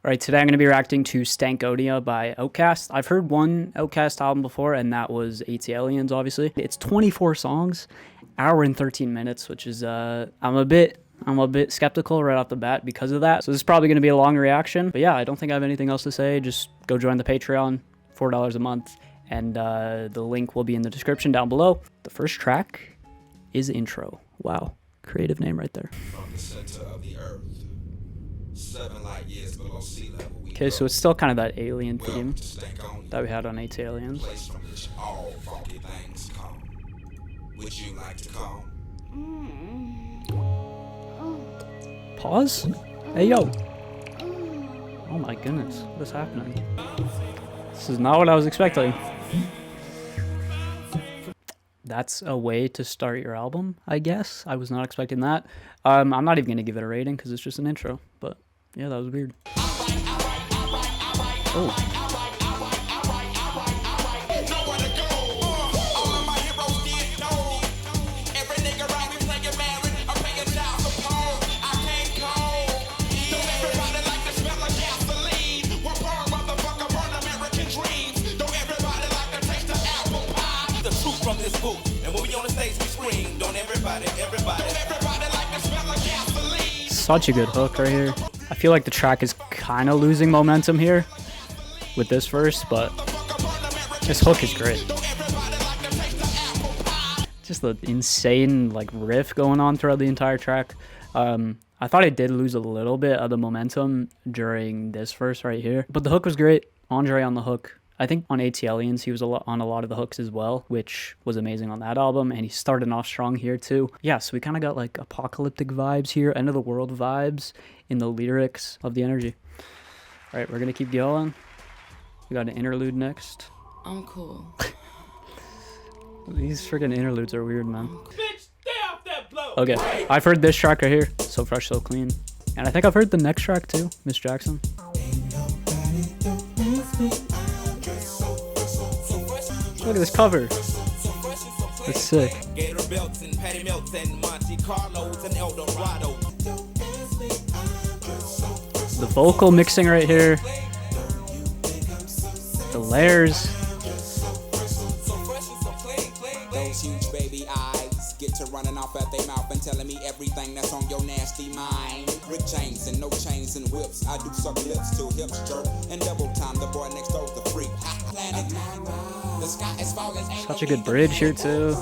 Alright, today I'm going to be reacting to Stankonia by Outkast. I've heard one Outkast album before, and that was ATLians, obviously. It's 24 songs, hour and 13 minutes, which is, I'm a bit skeptical right off the bat because of that. So this is probably going to be a long reaction. But yeah, I don't think I have anything else to say. Just go join the Patreon, $4 a month, and the link will be in the description down below. The first track is Intro. Wow, creative name right there. From the center of the earth. 7 light years below sea level. Okay, so it's still kind of that alien theme that we had on ATLians. Place from which all funky things come. Would you like to come? Pause? Hey, yo. Oh my goodness, what's happening? This is not what I was expecting. That's a way to start your album, I guess. I was not expecting that. I'm not even going to give it a rating because it's just an intro, but yeah, that was weird. Oh. From this booth, and when we on the stage we scream, don't everybody like the smell of gasoline. Such a good hook right here. I feel like the track is kind of losing momentum here with this verse, but this hook is great. Just the insane like riff going on throughout the entire track. I thought it did lose a little bit of the momentum during this verse right here, but the hook was great. Andre on the hook. I think on ATLians he was on a lot of the hooks as well, which was amazing on that album, and he started off strong here too. Yeah, so we kind of got like apocalyptic vibes here, end of the world vibes in the lyrics of the energy. All right, we're gonna keep going. We got an interlude next. I'm cool. These freaking interludes are weird, man. Bitch, stay off that blow. Okay, I've heard this track right here, So Fresh, So Clean. And I think I've heard the next track too, Miss Jackson. Look at this cover. That's sick. The vocal mixing right here. The layers. Those huge baby eyes get to running off at their mouth and telling me everything that's on your nasty mind. Rick chains and no chains and whips. I do suck lips till hips jerk and double time. The boy next door's the freak. Planet. The sky is falling. Such a good bridge here too.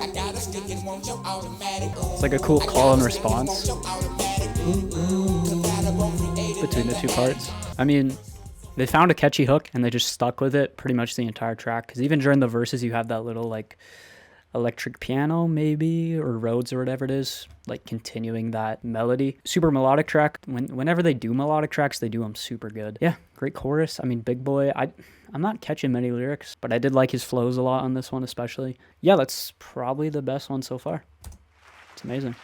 I got a stick and want your automatic. It's like a cool call and response between the two parts. I mean, they found a catchy hook and they just stuck with it pretty much the entire track. Because even during the verses, you have that little like electric piano maybe, or Rhodes or whatever it is, like continuing that melody. Super melodic track. Whenever they do melodic tracks, they do them super good. Yeah, great chorus. I mean, Big Boy, I'm not catching many lyrics, but I did like his flows a lot on this one especially. Yeah, that's probably the best one so far. It's amazing.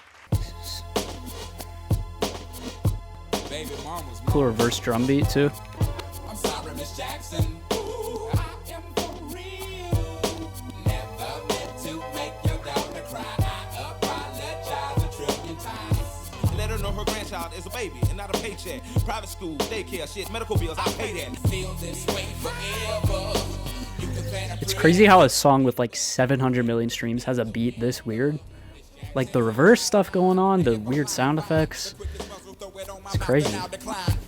Cool reverse drum beat too. I'm sorry, Miss Jackson. Her grandchild is a baby and not a paycheck. Private school, daycare, shit, medical bills, I pay that. Feel this way forever. It's crazy how a song with like 700 million streams has a beat this weird. Like the reverse stuff going on, the weird sound effects. It's crazy.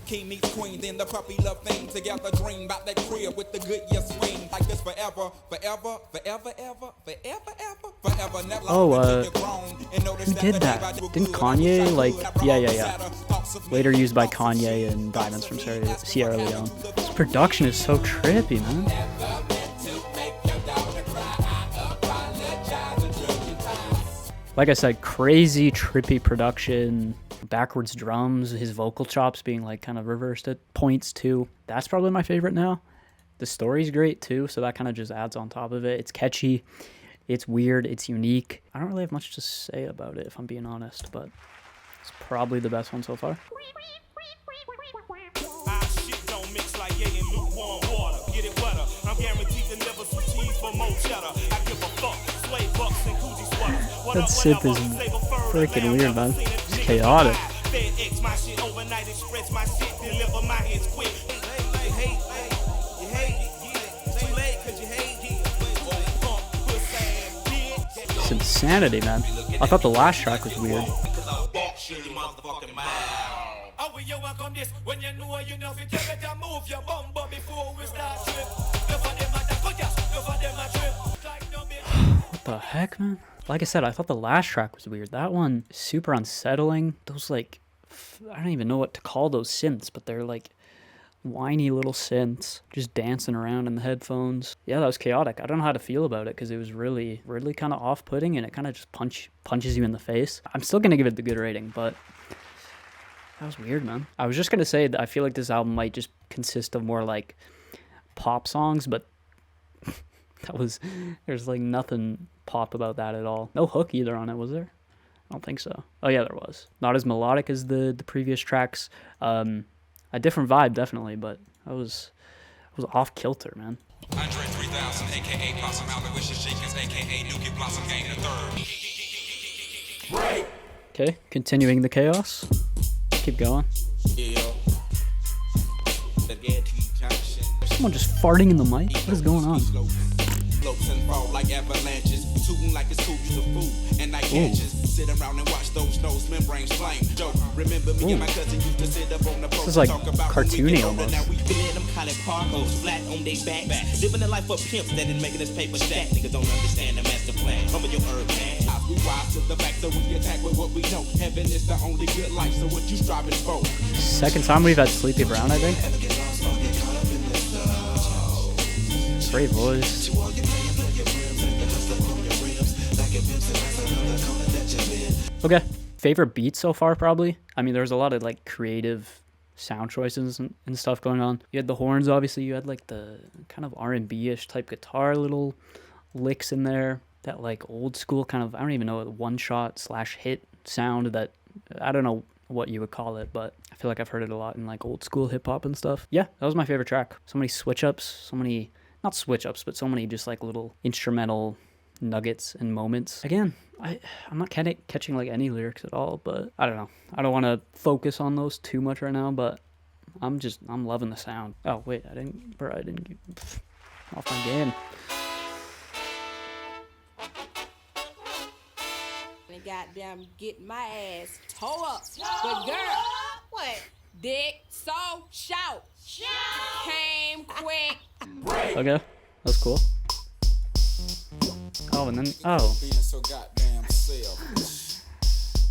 King meets queen, then the puppy love thing together. Dream about that crib with the good yes swing. Like this forever, forever, forever, ever, forever, ever, forever, never. Oh, who did that? Didn't Kanye, like, yeah. Later used by Kanye and Diamonds from Sierra Leone. This production is so trippy, man. Like I said, crazy trippy production. Backwards drums, his vocal chops being like kind of reversed at points too. That's probably my favorite now. The story's great too, so that kind of just adds on top of it. It's catchy, it's weird, it's unique. I don't really have much to say about it if I'm being honest, but it's probably the best one so far. That sip is freaking weird, man. It's chaotic. deliver my hits quick. You hate, it's too late 'cause you hate. It's insanity, man. I thought the last track was weird. What the heck, man? Like I said, I thought the last track was weird. That one, super unsettling. Those, like, I don't even know what to call those synths, but they're like whiny little synths just dancing around in the headphones. Yeah, that was chaotic. I don't know how to feel about it because it was really kind of off-putting, and it kind of just punches you in the face. I'm still gonna give it the good rating, but that was weird, man. I was just gonna say that I feel like this album might just consist of more like pop songs, but there's like nothing pop about that at all. No hook either on it, was there? I don't think so. Oh yeah, there was. Not as melodic as the previous tracks. A different vibe, definitely, but I was off kilter, man. Andre 3000, aka Blossom Aloysius Jenkins, aka Nuki Blossom Gang the Third. Okay, continuing the chaos. Keep going. Someone just farting in the mic? What is going on? Slopes and fall like avalanches, tooting like it's cool to food, and I can't just sit around and watch those nose membranes flame. Joke, remember me and my cousin used to sit up on the this is like cartoony almost. Now we feeling them college parkos flat on their back, living the life of pimps that didn't make this paper stack. Niggas don't understand the master plan. Come with your herb, man. We rise to the fact that we attack with what we know. Heaven is the only good life, so what you striving for? Second time we've had Sleepy Brown, I think. Great voice. Okay, favorite beat so far, probably. I mean, there's a lot of like creative sound choices and stuff going on. You had the horns, obviously. You had like the kind of R&B-ish type guitar little licks in there. That like old school kind of, I don't even know, one-shot / hit sound that, I don't know what you would call it, but I feel like I've heard it a lot in like old school hip-hop and stuff. Yeah, that was my favorite track. So many switch-ups, so many, not switch-ups, but so many just like little instrumental nuggets and moments. Again, I'm not catching like any lyrics at all, but I don't know. I don't want to focus on those too much right now, but I'm loving the sound. Oh wait, I didn't get off my game. Goddamn, get my ass toe up. But girl, what? Dick so shout. Came quick. Okay, that's cool. Oh, and then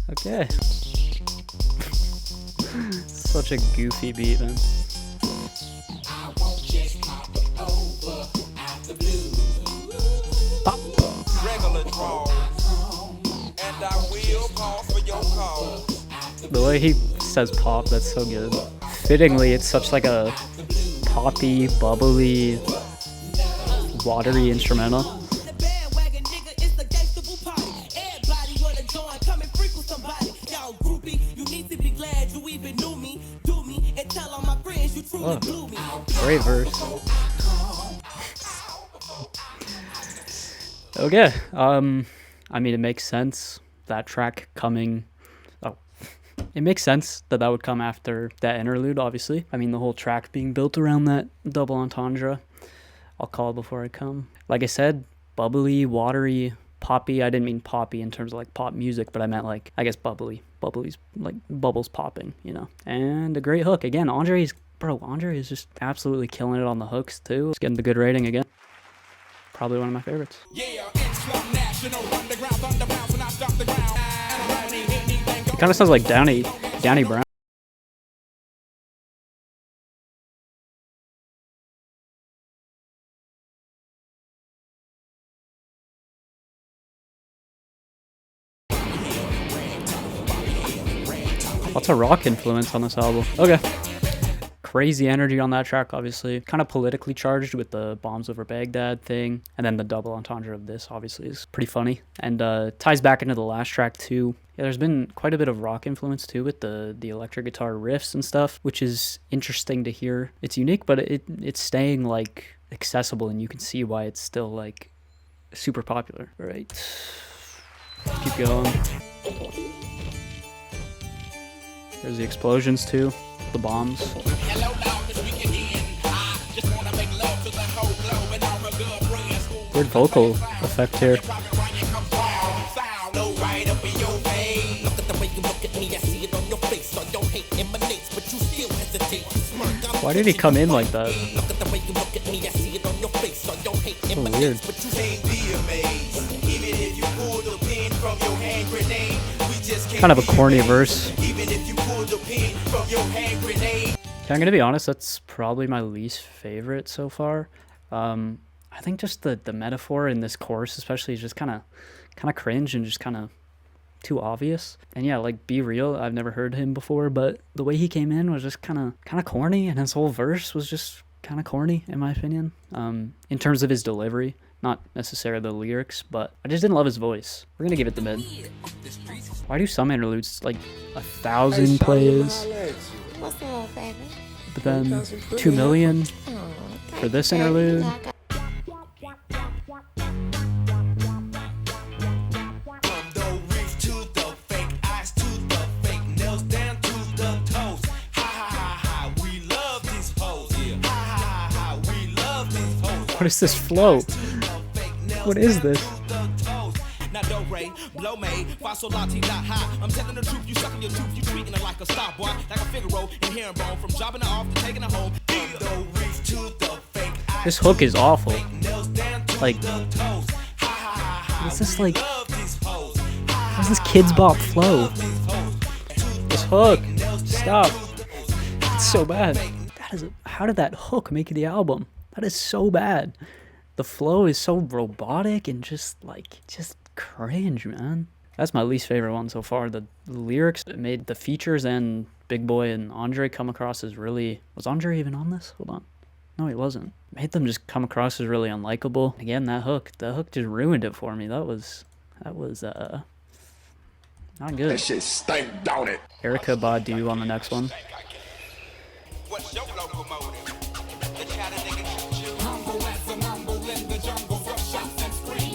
okay. Such a goofy beat, man. I won't just pop it over out the blue. Pop. Regular draw. And I will call for your call. The way he says pop, that's so good. Fittingly, it's such like a poppy, bubbly, watery instrumental. Oh, great verse. Okay, I mean, it makes sense, that track coming, it makes sense that would come after that interlude, obviously. I mean, the whole track being built around that double entendre, I'll call before I come. Like I said, bubbly, watery, poppy. I didn't mean poppy in terms of like pop music, but I meant like, I guess bubbly. Bubbly's like bubbles popping, you know. And a great hook. Again, Andre is just absolutely killing it on the hooks too. It's getting the good rating again. Probably one of my favorites. It kind of sounds like Danny Brown. Lots of rock influence on this album. Okay. Crazy energy on that track, obviously. Kind of politically charged with the bombs over Baghdad thing. And then the double entendre of this, obviously, is pretty funny. And ties back into the last track, too. Yeah, there's been quite a bit of rock influence, too, with the electric guitar riffs and stuff, which is interesting to hear. It's unique, but it's staying, like, accessible, and you can see why it's still, like, super popular. All right. Keep going. There's the explosions, too. the bombs. Weird vocal effect here. Why did he come in like that? So weird. Kind of a corny verse. I'm gonna be honest, that's probably my least favorite so far. I think just the metaphor in this chorus especially is just kind of cringe and just kind of too obvious. And yeah, like Be Real, I've never heard him before, but the way he came in was just kind of corny, and his whole verse was just kind of corny in my opinion. In terms of his delivery, not necessarily the lyrics, but I just didn't love his voice. We're gonna give it the mid. Why do some interludes like 1,000 plays, What's up, baby? but then 2 million for this interlude? What is this flow? What is this? I'm telling the truth, you sucking your tooth, you treating it like a stop boy, like a Figaro and herringbone, from dropping her off to taking her home. This hook is awful. Like, what's this like? What's this Kids Bop flow? This hook, stop! It's so bad. How did that hook make the album? That is so bad. The flow is so robotic and just cringe, man. That's my least favorite one so far. The lyrics made the features and Big Boy and Andre come across as really... Was Andre even on this? Hold on. No, he wasn't. Made them just come across as really unlikable. Again, that hook just ruined it for me. That was not good. That shit stank, don't it? Erykah Badu on the next one. What's your locomotive? The chatter nigga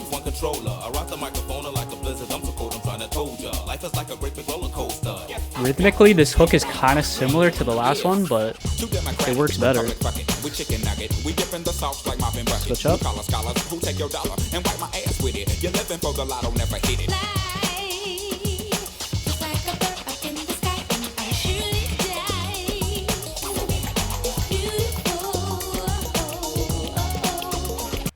one controller, I rock the microphone like a blizzard. I'm so cold, I'm trying to told ya. Life is like a great big roller coaster. Rhythmically, this hook is kind of similar to the last one, but it works better. Switch up. Who take your dollar and wipe my ass with it? You're living for the lotto, never hit it.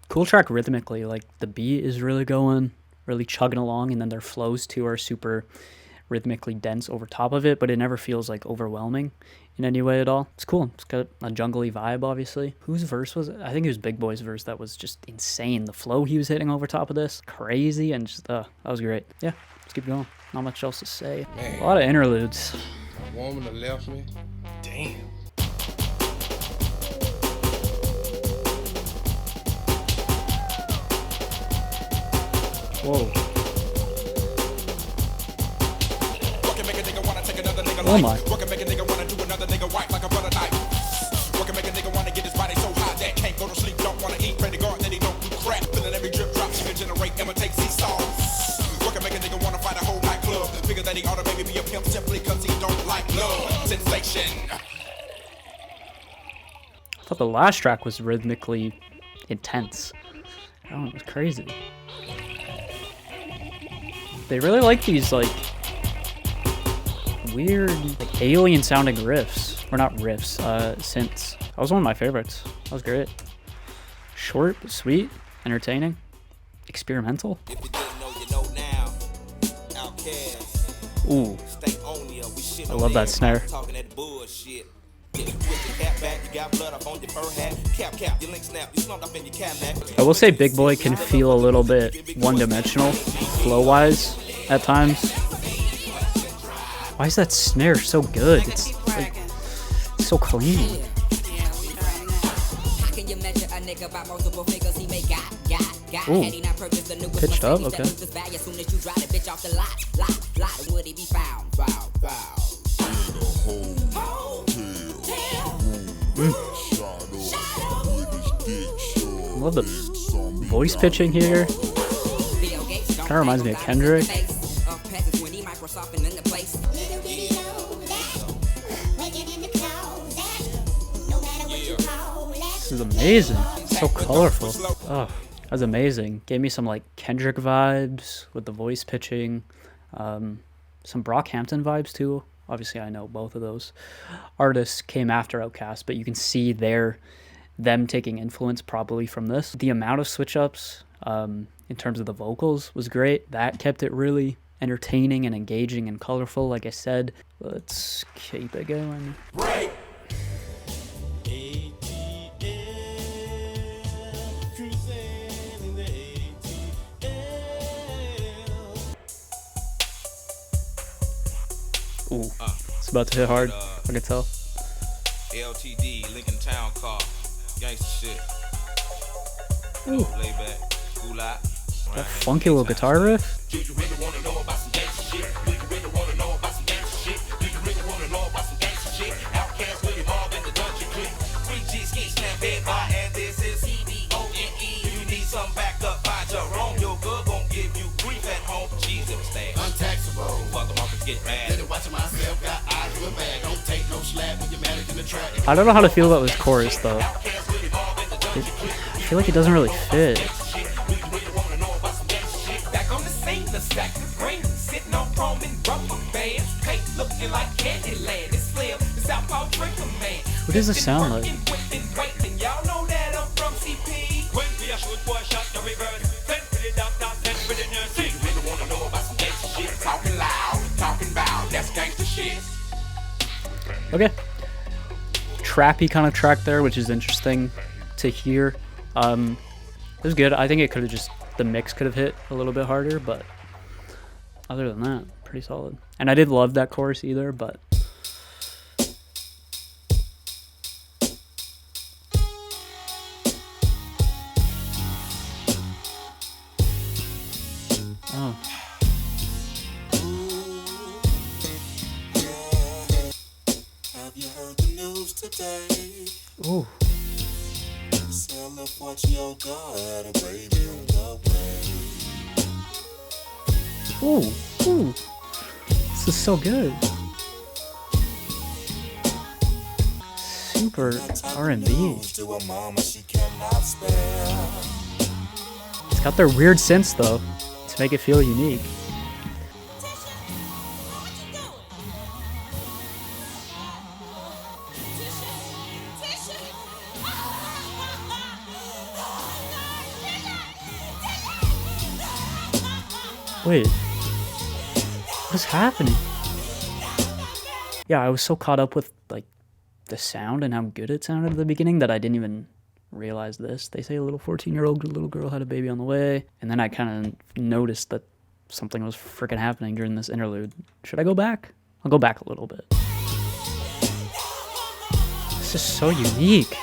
Cool track rhythmically, like the beat is really going, really chugging along, and then their flows too are super rhythmically dense over top of it, but it never feels like overwhelming in any way at all. It's cool. It's got a jungly vibe, obviously. Whose verse was it? I think it was Big Boy's verse that was just insane. The flow he was hitting over top of this, crazy, and just, that was great. Yeah, let's keep going. Not much else to say. Man. A lot of interludes. A woman that left me. Damn. Whoa. Oh my. I thought the last track was rhythmically intense. Oh, it was crazy. They really like these like weird like alien sounding riffs, or not riffs, synths. That was one of my favorites. That was great. Short but sweet, entertaining, experimental. If you didn't know, you know now. Outkast. Ooh, Stankonia, we shit I love that snare. talking that bullshit. With your cap back, you got blood up on your fur hat. Cap, your link snap, you slumped up in your Cadillac. I will say Big Boy can feel a little bit one-dimensional, flow-wise, at times. Why is that snare so good? It's like so clean. Ooh, pitched up, okay. I love the voice pitching here. Kind of reminds me of Kendrick. is amazing. So colorful. Oh, that was amazing. Gave me some like Kendrick vibes with the voice pitching. Some Brockhampton vibes too. Obviously, I know both of those artists came after Outkast, but you can see them taking influence probably from this. The amount of switch ups in terms of the vocals was great. That kept it really entertaining and engaging and colorful. Like I said, let's keep it going. Break. Ooh, it's about to hit hard. I can tell. LTD, Lincoln Town Car, Gangsta Shit. Ooh. Layback, cool out. That funky little guitar riff. Do you really wanna know about some gangsta shit? Do you really wanna know about some gangsta shit? Do you really wanna know about some gangsta shit? Outkast with involved in the dungeon click. 3G's get snapped by, and this is CBONE. You need some backup, find your own. Your good gon' give you grief at home. Jeez, it was staying untaxable. Fuck them off and get mad. Then watching myself, got eyes to a bag. Don't take no slap when you're mad in the track. I don't know how to feel about this chorus though. I feel like it doesn't really fit. Stack of green, sitting on chrome and rubber bands. Paint looking like Candyland. It's Slim, the Southpaw Drinkin man. What does this sound like? Y'all know that I'm from CP. When we are shoot boy shot the reverse. Send for the doctor, send for the nurse. You really wanna know about some gangsta shit? Talking loud, talking loud, that's gangsta shit. Okay. Trappy kind of track there, which is interesting to hear. It was good. I think it could have just, the mix could have hit a little bit harder, but other than that, pretty solid. And I did love that chorus either, but oh. Have you heard the news today? Ooh. Got a baby on the way. Ooh. Ooh. This is so good. Super R&B. It's got their weird synths though, to make it feel unique. Wait, what's happening? Yeah, I was so caught up with like the sound and how good it sounded at the beginning that I didn't even realize this. They say a little 14-year-old little girl had a baby on the way, and then I kind of noticed that something was freaking happening during this interlude. Should I go back? I'll go back a little bit. This is so unique.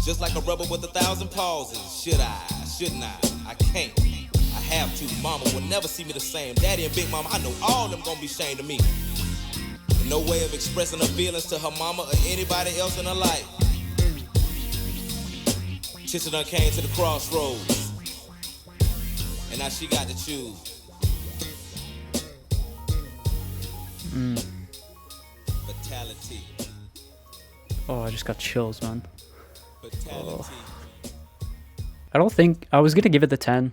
Just like a rubber with 1,000 pauses. Should I? Shouldn't I? I can't. I have to. Mama will never see me the same. Daddy and Big Mama, I know all of them gonna be ashamed of me. And no way of expressing her feelings to her mama or anybody else in her life. Tisha done came to the crossroads. And now she got to choose. Fatality. Oh, I just got chills, man. Fatality. I don't think I was gonna give it the 10,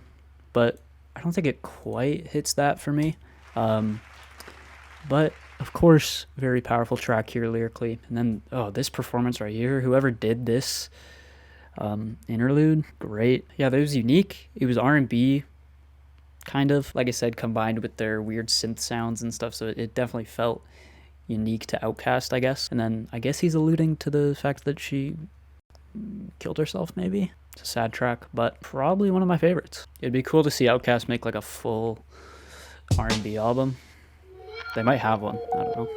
but I don't think it quite hits that for me. But of course, very powerful track here lyrically. And then this performance right here, whoever did this interlude, great. Yeah, that was unique. It was R&B kind of, like I said, combined with their weird synth sounds and stuff, so it definitely felt unique to Outkast, I guess. And then I guess he's alluding to the fact that she killed herself, maybe. It's a sad track, but probably one of my favorites. It'd be cool to see Outkast make like a full R&B album. They might have one, I don't know.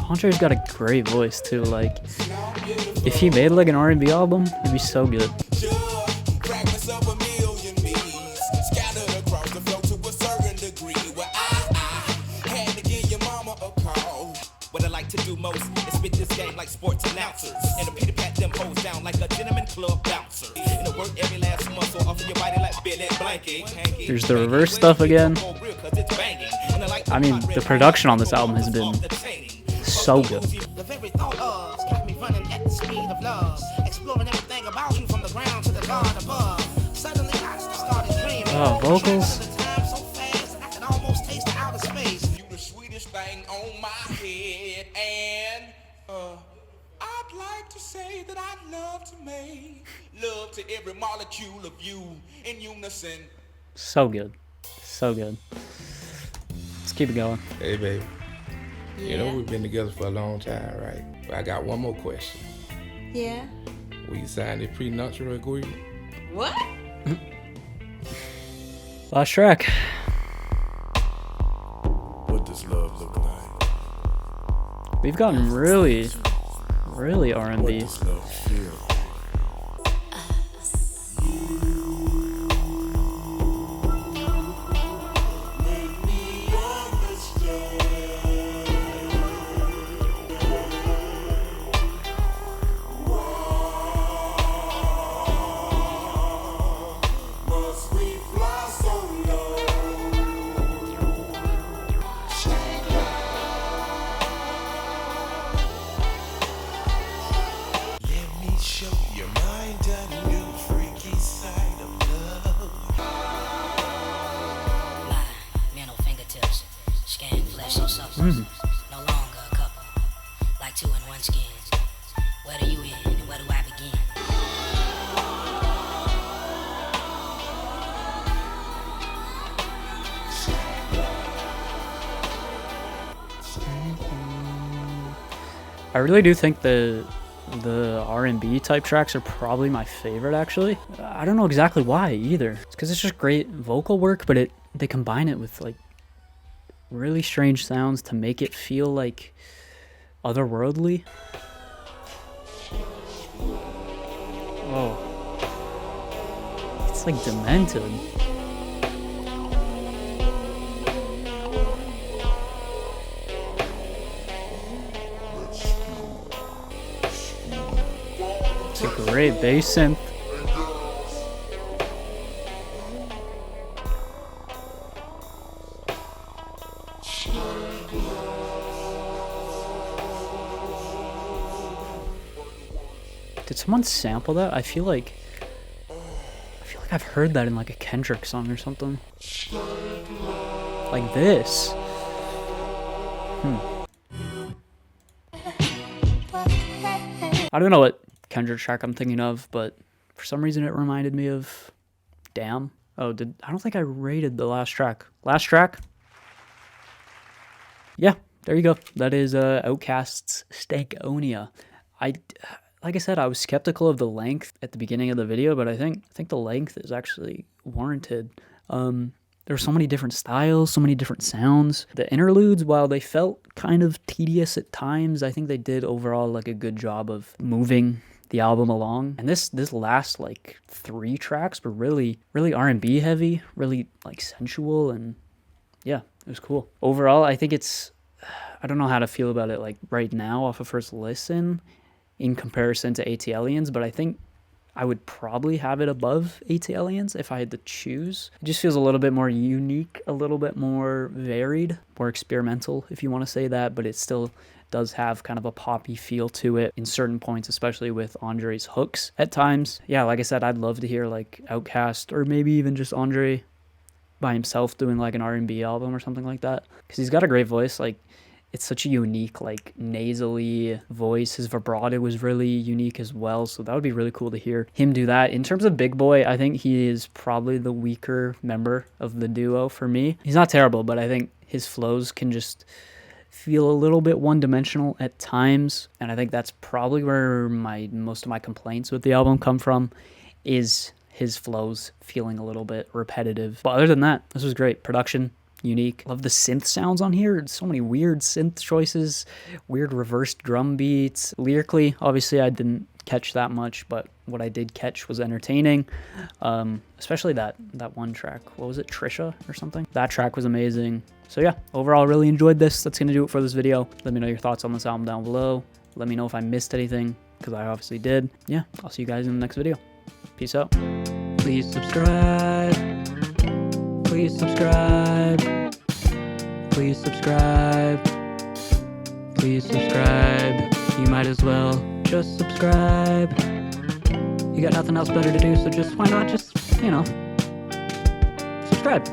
Andre's got a great voice too. Like, if he made like an R&B album, it'd be so good. To do most and spit this game like sports announcer. bouncers. And a Peter pat them hoes down like a gentleman club bouncer. And to work every last muscle off of your body like Billy Blanket. Here's the reverse stuff again. I mean, the production on this album has been so good. The very thought of got me running at the speed of love, exploring everything about you from the ground to the God above. Suddenly I started dreaming. Oh, vocals. The time so fast I could almost taste the outer space. You the sweetest thing on my head, and I'd like to say that I love to make love to every molecule of you in unison. So good. So good. Let's keep it going. Hey, baby. Yeah. You know we've been together for a long time, right? But I got one more question. Yeah. Will you sign the prenuptial agreement? What? Last track. What does love look like? We've gotten really R&B. What does love feel? No longer a couple, like two in one skin. Where do you end and where do I begin? I really do think the R&B type tracks are probably my favorite, actually. I don't know exactly why either. It's because it's just great vocal work, but they combine it with like really strange sounds to make it feel like otherworldly. Oh, it's like demented. It's a great bass synth. Did someone sample that? I feel like I've heard that in like a Kendrick song or something. Like this. I don't know what Kendrick track I'm thinking of, but for some reason it reminded me of Damn. Oh, I don't think I rated the last track. Last track? Yeah, there you go. That is Outkast's Stankonia. Like I said, I was skeptical of the length at the beginning of the video, but I think the length is actually warranted. There were so many different styles, so many different sounds. The interludes, while they felt kind of tedious at times, I think they did overall like a good job of moving the album along. And this last like 3 tracks were really R&B heavy, really like sensual, and yeah, it was cool. Overall, I think I don't know how to feel about it like right now off of first listen in comparison to ATLians, but I think I would probably have it above ATLians if I had to choose. It just feels a little bit more unique, a little bit more varied, more experimental if you want to say that, but it still does have kind of a poppy feel to it in certain points, especially with Andre's hooks at times. Yeah, like I said, I'd love to hear like Outkast or maybe even just Andre by himself doing like an R&B album or something like that, because he's got a great voice. Like, it's such a unique, like, nasally voice. His vibrato was really unique as well, so that would be really cool to hear him do that. In terms of Big Boy, I think he is probably the weaker member of the duo for me. He's not terrible, but I think his flows can just feel a little bit one-dimensional at times, and I think that's probably where most of my complaints with the album come from, is his flows feeling a little bit repetitive. But other than that, this was great. Production, unique. Love the synth sounds on here. So many weird synth choices, weird reversed drum beats. Lyrically, obviously I didn't catch that much, but what I did catch was entertaining. Especially that one track. What was it? Tisha or something? That track was amazing. So yeah, overall really enjoyed this. That's gonna do it for this video. Let me know your thoughts on this album down below. Let me know if I missed anything. because I obviously did. Yeah, I'll see you guys in the next video. Peace out. Please subscribe. Please subscribe. Please subscribe. Please subscribe. You might as well just subscribe. You got nothing else better to do, so just why not just, you know, subscribe.